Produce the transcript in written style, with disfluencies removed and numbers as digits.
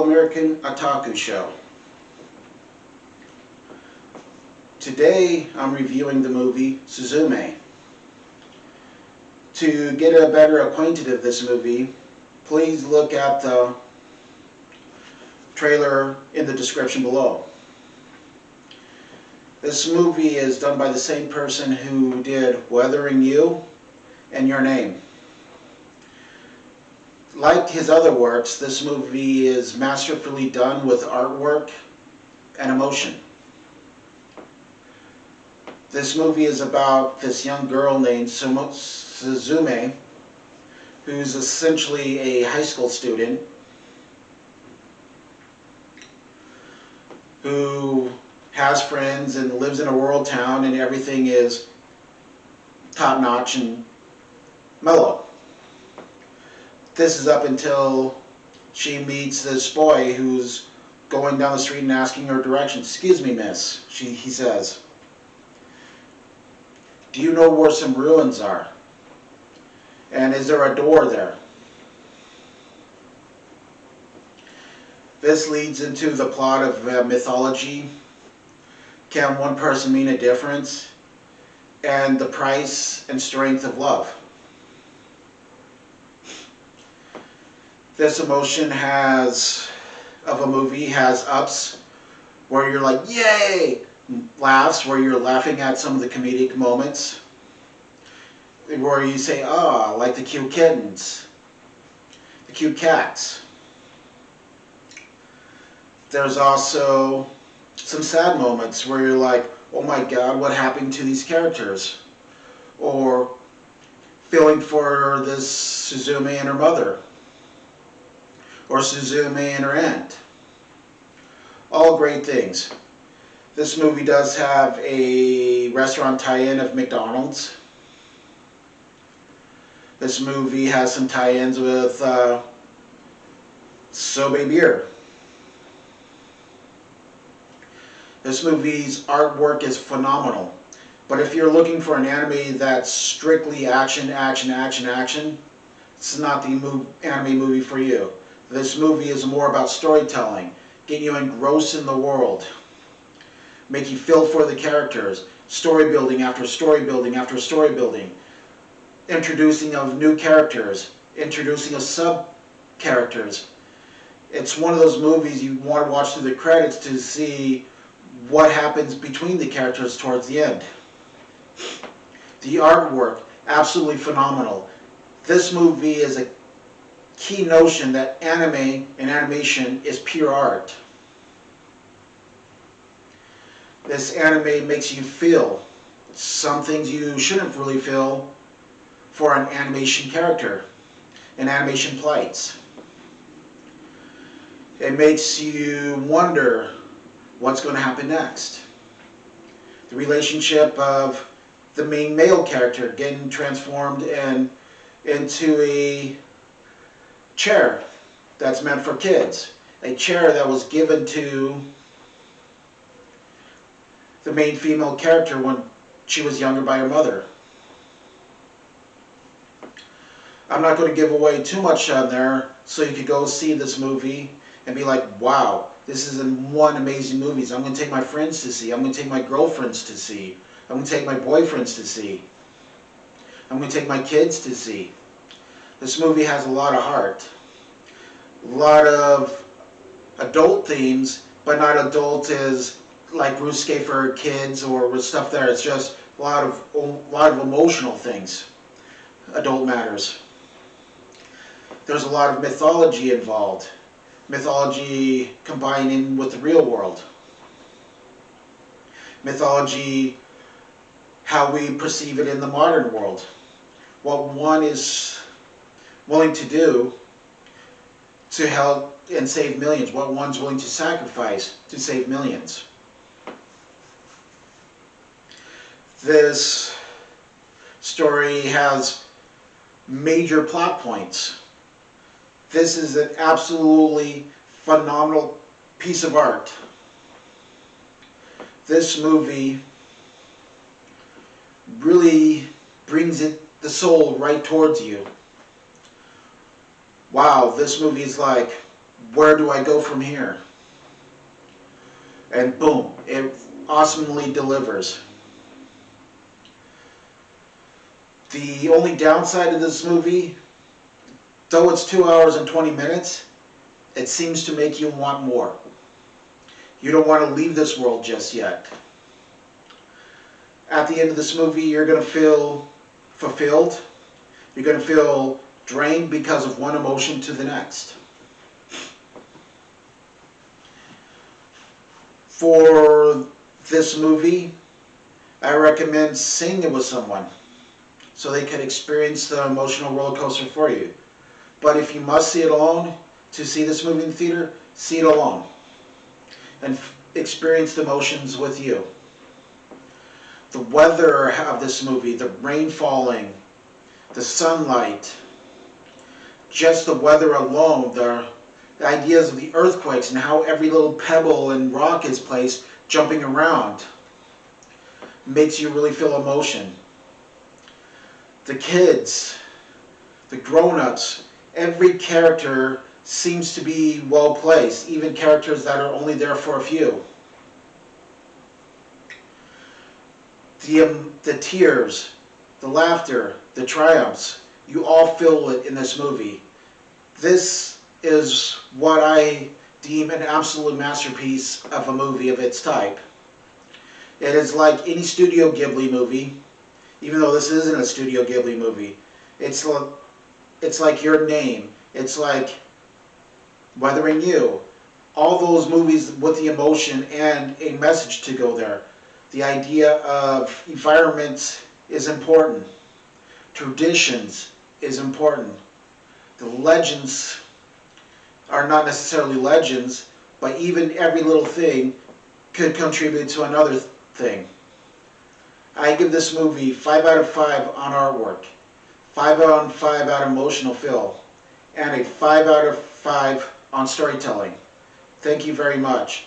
All-American Otaku show. Today I'm reviewing the movie Suzume. To get a better acquainted of this movie, please look at the trailer in the description below. This movie is done by the same person who did Weathering You and Your Name. Like his other works, this movie is masterfully done with artwork and emotion. This movie is about this young girl named Suzume, who's essentially a high school student who has friends and lives in a rural town, and everything is top-notch and mellow. This is up until she meets this boy who's going down the street and asking her directions. "Excuse me, miss," he says. "Do you know where some ruins are? And is there a door there?" This leads into the plot of mythology. Can one person mean a difference? And the price and strength of love. This emotion of a movie has ups where you're like, yay! Laughs where you're laughing at some of the comedic moments. Where you say, ah, like the cute kittens, the cute cats. There's also some sad moments where you're like, oh my god, what happened to these characters? Or feeling for this Suzume and her mother. Or Suzume and her aunt. All great things. This movie does have a restaurant tie-in of McDonald's. This movie has some tie-ins with Sobe beer. This movie's artwork is phenomenal. But if you're looking for an anime that's strictly action, it's not the anime movie for you. This movie is more about storytelling, getting you engrossed in the world, make you feel for the characters, story building after story building after story building, introducing of new characters, introducing of sub-characters. It's one of those movies you want to watch through the credits to see what happens between the characters towards the end. The artwork, absolutely phenomenal. This movie is a key notion that anime and animation is pure art. This anime makes you feel some things you shouldn't really feel for an animation character and animation plights. It makes you wonder what's going to happen next. The relationship of the main male character getting transformed into a chair that's meant for kids. A chair that was given to the main female character when she was younger by her mother. I'm not going to give away too much on there, so you could go see this movie and be like, wow, this is one amazing movie. I'm going to take my friends to see. I'm going to take my girlfriends to see. I'm going to take my boyfriends to see. I'm going to take my kids to see. This movie has a lot of heart. A lot of adult themes, but not adult as like risque for kids or stuff there. It's just a lot of emotional things. Adult matters. There's a lot of mythology involved. Mythology combining with the real world. Mythology, how we perceive it in the modern world. What one is willing to do to help and save millions. What one's willing to sacrifice to save millions. This story has major plot points. This is an absolutely phenomenal piece of art. This movie really brings the soul right towards you. Wow, this movie is like Where do I go from here? And boom, it awesomely delivers. The only downside of this movie, though it's 2 hours and 20 minutes, it seems to make you want more. You don't want to leave this world just yet. At the end of this movie, you're going to feel fulfilled. You're going to feel drained because of one emotion to the next. For this movie, I recommend seeing it with someone so they can experience the emotional roller coaster for you. But if you must see it alone, to see this movie in the theater, see it alone and experience the emotions with you. The weather of this movie, the rain falling, the sunlight, just the weather alone, the ideas of the earthquakes and how every little pebble and rock is placed jumping around makes you really feel emotion. The kids, the grown-ups, every character seems to be well placed, even characters that are only there for a few. The tears, the laughter, the triumphs, you all feel it in this movie. This is what I deem an absolute masterpiece of a movie of its type. It is like any Studio Ghibli movie, even though this isn't a Studio Ghibli movie. It's like Your Name. It's like Weathering You. All those movies with the emotion and a message to go there. The idea of environment is important. Traditions is important. The legends are not necessarily legends, but even every little thing could contribute to another thing. I give this movie 5 out of 5 on artwork, 5 out of 5 on emotional feel, and a 5 out of 5 on storytelling. Thank you very much.